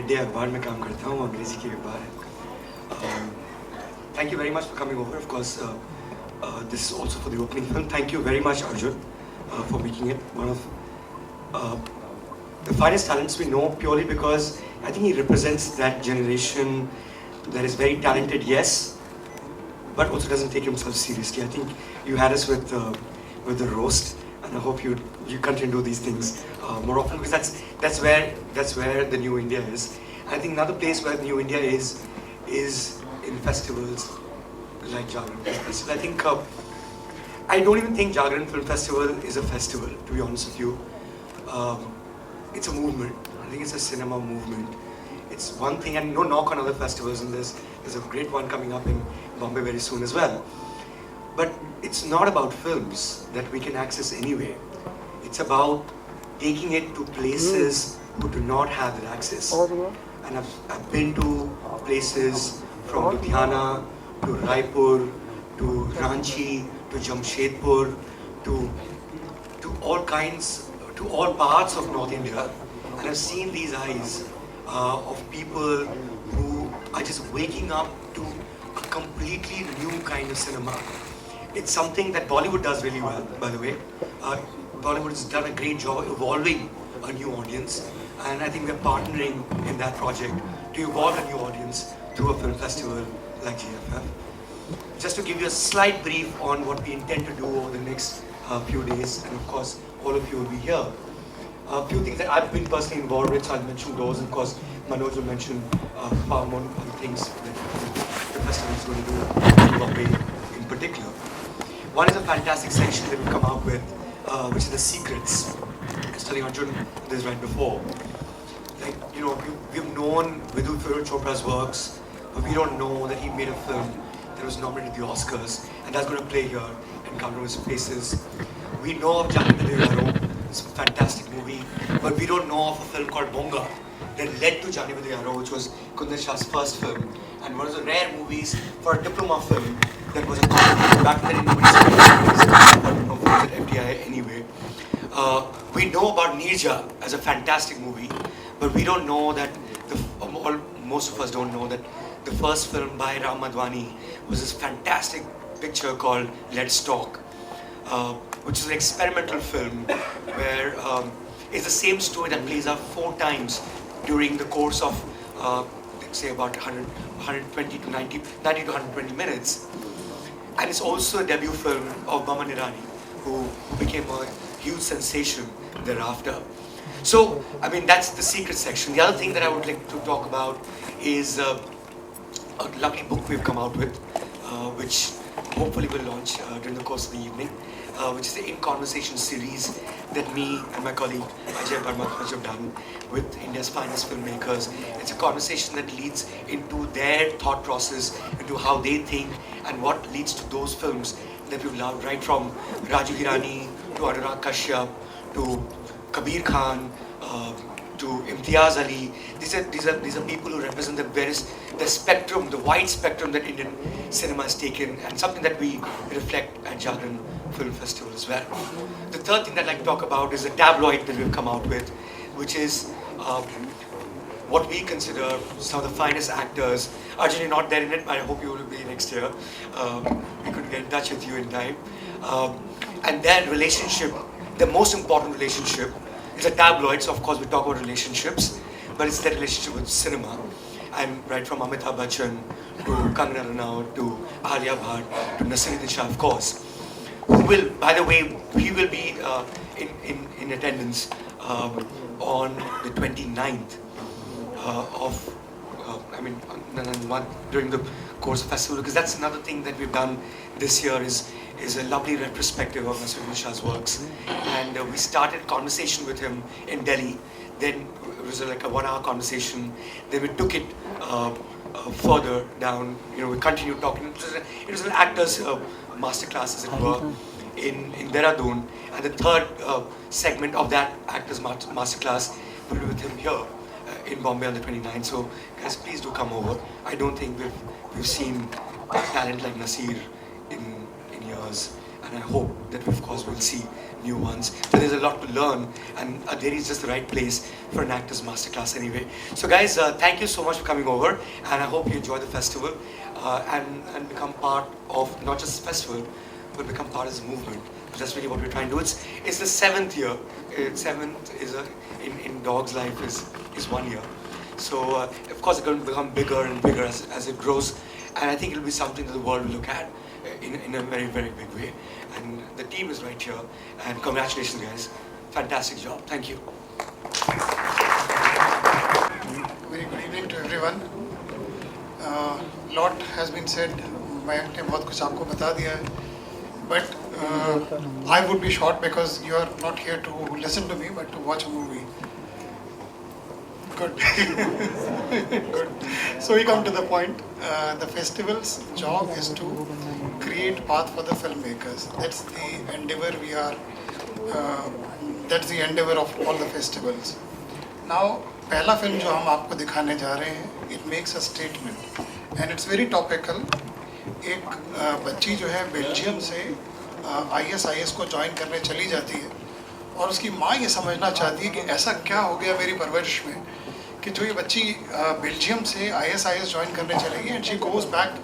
Mid day अखबार में काम करता हूँ, अंग्रेजी की अखबार है. Thank you very much for coming over. Of course, this is also for the opening film. Thank you very much, Arjun, for making it one of the finest talents we know, purely because I think he represents that generation that is very talented, yes, but also doesn't take himself seriously. I think you had us with the roast, and I hope you continue to do these things more often, because that's where the new India is. I think another place where the new India is in festivals like Jagran Film Festival. I think I don't even think Jagran Film Festival is a festival, to be honest with you. It's a movement. I think it's a cinema movement. It's one thing, and no knock on other festivals, and there's a great one coming up in Bombay very soon as well. But it's not about films that we can access anyway. It's about taking it to places who do not have that access. And I've been to places from Ludhiana to Raipur to Ranchi to Jamshedpur to all kinds, to all parts of North India, and I've seen these eyes of people who are just waking up to a completely new kind of cinema. It's something that Bollywood does really well, by the way. Bollywood has done a great job evolving a new audience, and I think we're partnering in that project to evolve a new audience through a film festival like GFF. Just to give you a slight brief on what we intend to do over the next few days, and of course all of you will be here. A few things that I've been personally involved with, so I'll mention those, and of course Manoj will mention far more other things that the festival is going to do in Bombay in particular. One is a fantastic section that we've come out with, which is The Secrets. I was telling Arjun this right before. Like, you know, we've known Vidhu Chopra's works, but we don't know that he made a film that was nominated at the Oscars, and that's going to play here and come to his faces. We know of Jani Vidhu. It's a fantastic movie, but we don't know of a film called Bonga that led to Jani Vidhu, which was Kundan Shah's first film, and one of the rare movies for a diploma film that was a back then in nobody's at FTI anyway. We know about Nirja as a fantastic movie, but we don't know that, most of us don't know that the first film by Ram Madhwani was this fantastic picture called Let's Talk, which is an experimental film where it's the same story that plays out 4 times during the course of, let's say, about 120 to 90 to 120 minutes. And it's also a debut film of Boman Irani, who became a huge sensation thereafter. So, I mean, that's the secret section. The other thing that I would like to talk about is a lovely book we've come out with, which hopefully will launch during the course of the evening, which is the In Conversation series that me and my colleague Ajay Verma have done with India's finest filmmakers. It's a conversation that leads into their thought process, into how they think, and what leads to those films that we've loved, right from Raju Hirani to Anurag Kashyap to Kabir Khan to Imtiaz Ali. These are people who represent the spectrum, the wide spectrum that Indian cinema has taken, and something that we reflect at Jagran Film Festival as well. The third thing that I'd like to talk about is a tabloid that we've come out with, which is what we consider some of the finest actors. Arjun, you're not there in it, but I hope you will be next year. We could get in touch with you in time. And their relationship, the most important relationship, is a tabloid, so of course we talk about relationships, but it's their relationship with cinema. And right from Amitabh Bachchan to Kangana Ranaut to Alia Bhatt to Naseeruddin Shah, of course, who will, by the way, he will be in attendance on the 29th during the course of festival, because that's another thing that we've done this year is a lovely retrospective of Naseeruddin Shah's works. And we started conversation with him in Delhi. Then it was like a 1-hour conversation. Then we took it further down. You know, we continued talking. It was an actor's masterclass, as it were, in Dehradun. And the third segment of that actor's masterclass will be with him here in Bombay on the 29th. So guys, please do come over. I don't think we've seen talent like Nasir in years, and and I hope that of course we'll see new ones. So there's a lot to learn, and Andheri is just the right place for an actor's masterclass anyway. So guys, thank you so much for coming over, and I hope you enjoy the festival and become part of not just the festival, but become part of this movement. That's really what we're trying to do. It's the 7th year. 7th is in Dog's life is 1 year. So of course it's going to become bigger and bigger as it grows, and I think it'll be something that the world will look at in a very, very big way. And the team is right here, and congratulations guys, fantastic job, thank you. Very good evening to everyone. Lot has been said, Mayank ने बहुत कुछ आपको बता दिया है, but I would be short because you are not here to listen to me but to watch a movie. Good. Good. So we come to the point. The festival's job is to create path for the filmmakers. That's the endeavor we are. That's the endeavor of all the festivals. Now, पहला film जो हम आपको दिखाने जा रहे हैं, it makes a statement and it's very topical. एक बच्ची जो है बेल्जियम से ISIS को ज्वाइन करने चली जाती है और उसकी माँ ये समझना चाहती है कि ऐसा क्या हो गया मेरी परवरिश में कि जो ये बच्ची बेल्जियम से ISIS ज्वाइन करने चलेगी and she goes back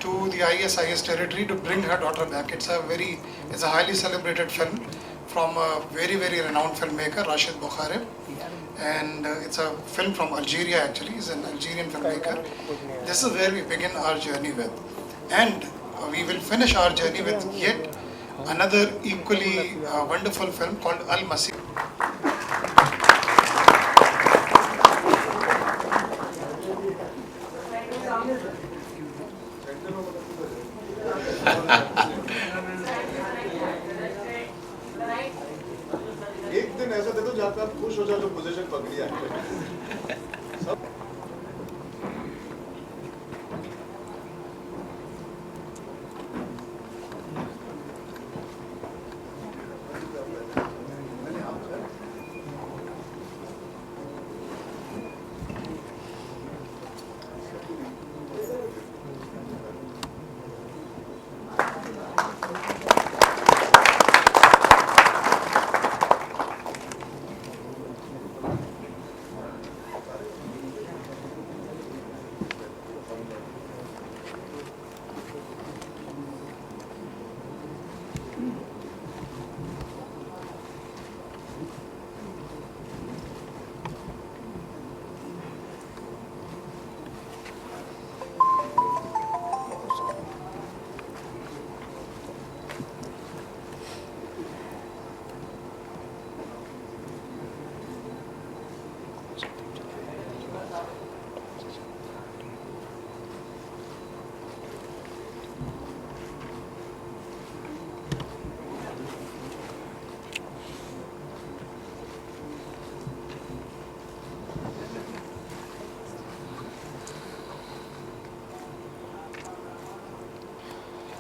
to the ISIS territory to bring her daughter back. It's a highly celebrated film from a very, very renowned filmmaker, Rashid Bukhareb. And it's a film from Algeria actually, he's an Algerian filmmaker. This is where we begin our journey with. And we will finish our journey with yet another equally wonderful film called Al-Masih. एक दिन ऐसा दे दो जहाँ पे आप खुश हो जाओ जो पोजीशन पकड़ी है।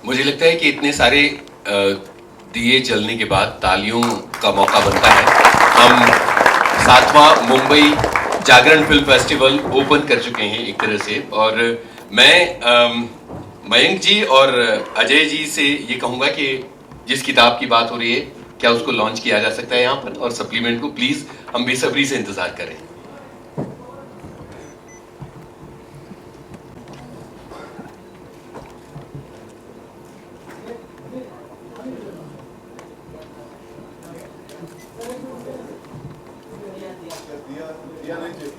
मुझे लगता है कि इतने सारे दिए जलने के बाद तालियों का मौका बनता है। हम 7वां मुंबई जागरण फिल्म फेस्टिवल ओपन कर चुके हैं एक तरह से, और मैं मयंक जी और अजय जी से ये कहूँगा कि जिस किताब की बात हो रही है क्या उसको लॉन्च किया जा सकता है यहाँ पर, और सप्लीमेंट को प्लीज़ हम बेसब्री से इंतज़ार करें। दिया नहीं चाहिए।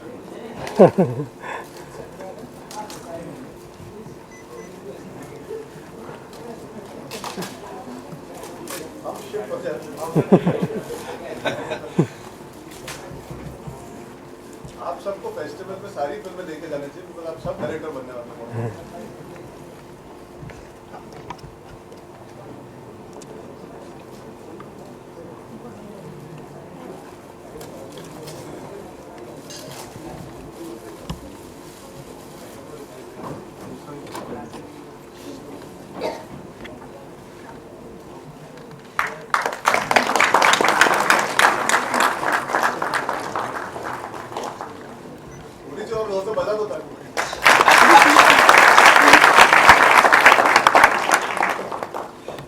हम शिफ्ट होते हैं। आप सबको फेस्टिवल में सारी फिल्में लेके जाने चाहिए, बिकॉज आप सब डायरेक्टर बनने वाले हैं।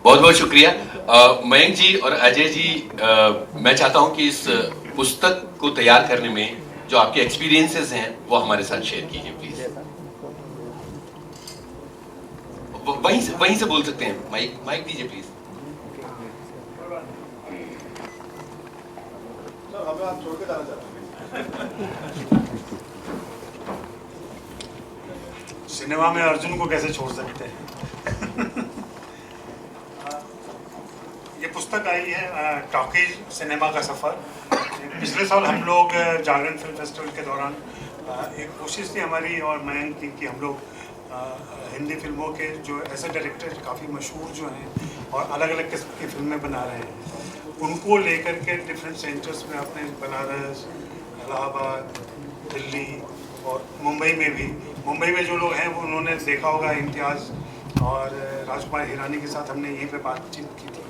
बहुत बहुत शुक्रिया। मयंक जी और अजय जी, मैं चाहता हूं कि इस पुस्तक को तैयार करने में जो आपके एक्सपीरियंसेस हैं वो हमारे साथ शेयर कीजिए प्लीज। वहीं से बोल सकते हैं, माइक दीजिए प्लीज। सर हमें आप छोड़ के जाना चाहते हैं। सिनेमा में अर्जुन को कैसे छोड़ सकते हैं। ये पुस्तक आई है टॉकीज सिनेमा का सफ़र। पिछले साल हम लोग जागरण फिल्म फेस्टिवल के दौरान एक कोशिश थी हमारी और मयंक की कि हम लोग हिंदी फिल्मों के जो ऐसे डायरेक्टर काफ़ी मशहूर जो हैं और अलग अलग किस्म की फिल्में बना रहे हैं उनको लेकर के डिफरेंट सेंटर्स में अपने बनारस, इलाहाबाद, दिल्ली और मुंबई में भी, मुंबई में जो लोग हैं वो उन्होंने देखा होगा इम्तियाज़ और राजकुमार हिरानी के साथ हमने यहीं पे बातचीत की थी।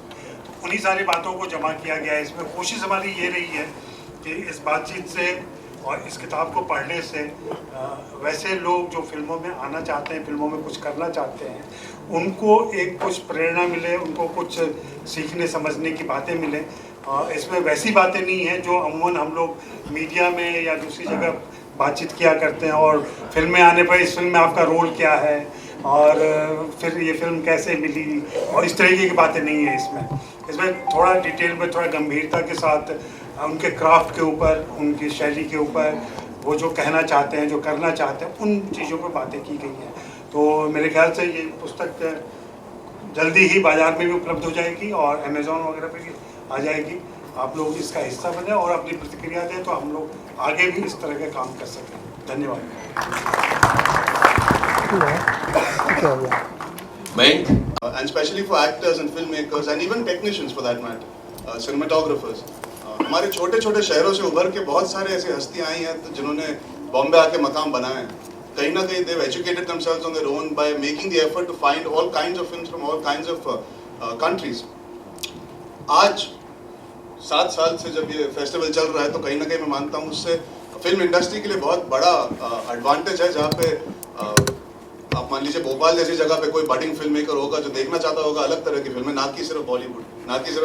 तो उन्हीं सारी बातों को जमा किया गया है इसमें। कोशिश हमारी ये रही है कि इस बातचीत से और इस किताब को पढ़ने से वैसे लोग जो फिल्मों में आना चाहते हैं, फिल्मों में कुछ करना चाहते हैं, उनको एक कुछ प्रेरणा मिले, उनको कुछ सीखने समझने की बातें मिलें। इसमें वैसी बातें नहीं हैं जो अमूमन हम लोग मीडिया में या दूसरी जगह बातचीत किया करते हैं और फिल्म में आने पर इस फिल्म में आपका रोल क्या है और फिर ये फिल्म कैसे मिली और इस तरीके की बातें नहीं है इसमें थोड़ा डिटेल में, थोड़ा गंभीरता के साथ उनके क्राफ्ट के ऊपर, उनकी शैली के ऊपर, वो जो कहना चाहते हैं, जो करना चाहते हैं, उन चीज़ों पर बातें की गई हैं। तो मेरे ख्याल से ये पुस्तक जल्दी ही बाज़ार में भी उपलब्ध हो जाएगी और अमेज़ॉन वगैरह पे भी आ जाएगी। आप लोग इसका हिस्सा बने और अपनी प्रतिक्रिया दें तो हम लोग आगे भी इस तरह के काम कर सकें। धन्यवाद। Mayank, And especially for actors and filmmakers and even technicians for that matter, cinematographers. हमारे छोटे छोटे शहरों से उभर के बहुत सारे ऐसे हस्तियाँ आई हैं जिन्होंने बॉम्बे आके मकाम बनाए हैं। कहीं ना कहीं they've educated themselves on their own by making the effort to find all kinds of films from all kinds of countries. आज 7 साल से जब ये फेस्टिवल चल रहा है तो कहीं ना कहीं मैं मानता हूँ उससे फिल्म इंडस्ट्री के लिए बहुत बड़ा एडवांटेज है, जहाँ पे आप मान लीजिए भोपाल जैसी जगह पे कोई बडिंग फिल्म मेकर होगा जो देखना चाहता होगा अलग तरह की फिल्में, ना कि सिर्फ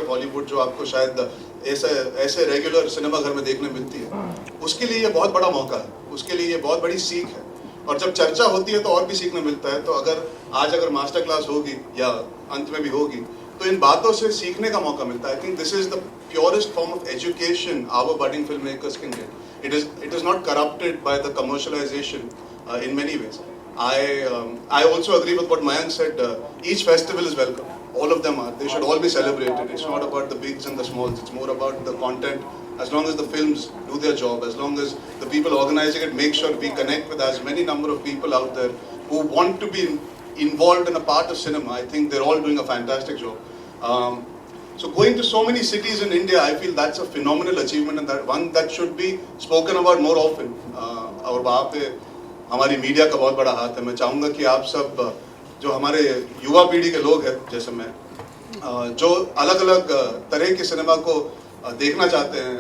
हॉलीवुड जो आपको शायद ऐसे रेगुलर सिनेमा घर में देखने मिलती है, उसके लिए ये बहुत बड़ा मौका है, उसके लिए ये बहुत बड़ी सीख है। और जब चर्चा होती है तो और भी सीखने मिलता है। तो अगर मास्टर क्लास होगी या अंत में भी होगी तो इन बातों से सीखने का मौका मिलता है। I think this is the purest form of education our budding film makers can get. It is not corrupted by the commercialisation in many ways. I also agree with what Mayank said. Each festival is welcome. All of them are. They should all be celebrated. It's not about the bigs and the smalls. It's more about the content. As long as the films do their job, as long as the people organizing it make sure we connect with as many number of people out there who want to be involved in a part of cinema, I think they're all doing a fantastic job. So going to so many cities in India, I feel that's a phenomenal achievement and that one that should be spoken about more often. और वहाँ पे हमारी media का बहुत बड़ा हाथ है। मैं चाहूँगा कि आप सब जो हमारे युवा पीढ़ी के लोग हैं जैसे मैं, जो अलग अलग तरह के सिनेमा को देखना चाहते हैं,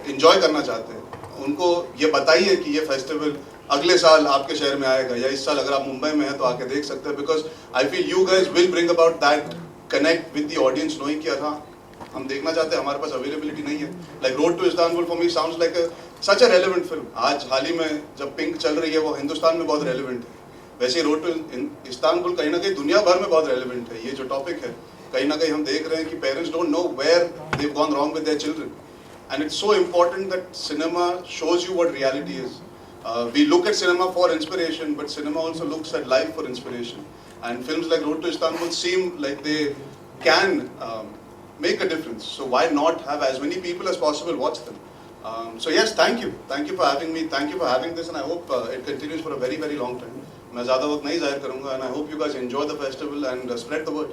एंजॉय करना चाहते हैं, उनको ये बताइए कि ये फेस्टिवल अगले साल आपके शहर में आएगा या इस साल अगर आप मुंबई में हैं तो आके देख सकते हैं। Because I feel you guys will bring about that connect with the audience, knowing कि हाँ हम देखना चाहते हैं, हमारे पास अवेलेबिलिटी नहीं है। Like road to Istanbul for me sounds like such a relevant film. आज हाल ही में जब पिंक चल रही है वो हिंदुस्तान में बहुत रेलेवेंट है, वैसे रोड टू इस्तांबुल कहीं ना कहीं दुनिया भर में बहुत रेलेवेंट है। ये जो टॉपिक है कहीं ना कहीं हम देख रहे हैं कि parents don't know where they have gone wrong with their children and it's so important that cinema shows you what reality is. We look at cinema for inspiration, but cinema also looks at life for inspiration. And films like Road to Istanbul seem like they can make a difference. So why not have as many people as possible watch them? So yes, thank you for having me. Thank you for having this, and I hope it continues for a very very long time. मैं ज़्यादा वक्त नहीं ज़ाहिर करूँगा, and I hope you guys enjoy the festival and spread the word.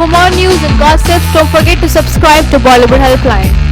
For more news and gossip, don't forget to subscribe to Bollywood Helpline.